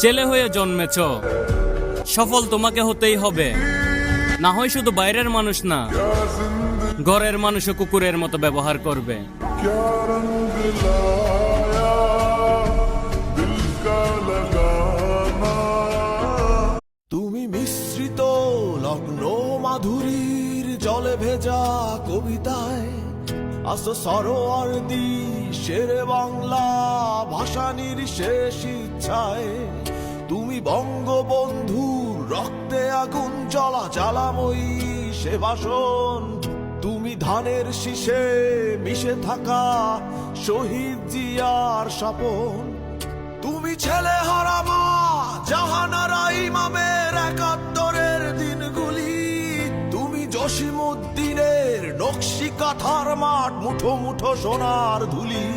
ছেলে হয়ে জন্মেছ, সফল তোমাকে হতেই হবে। না হয় শুধু বাইরের মানুষ না, ঘরের মানুষও কুকুরের মতো ব্যবহার করবে। তুমি মিশ্রিত লগ্ন মাধুরীর জলে ভেজা কবিতায় আসো সরোয়ার্দী শেরে বাংলা ভাষানির শেষ ইচ্ছায়। তুমি বঙ্গবন্ধুর রক্তে আগুন জ্বলা জ্বালাময়ী সে ভাষণ। তুমি ধানের শীষে মিশে থাকা শহীদ জিয়ার স্বপন। তুমি ছেলে হারা মা জাহানারা ইমামের ৭১-এর দিনগুলি। তুমি জসিমউদ্দিনের নকশি কাঁথার মাঠ মুঠো মুঠো সোনার ধুলি।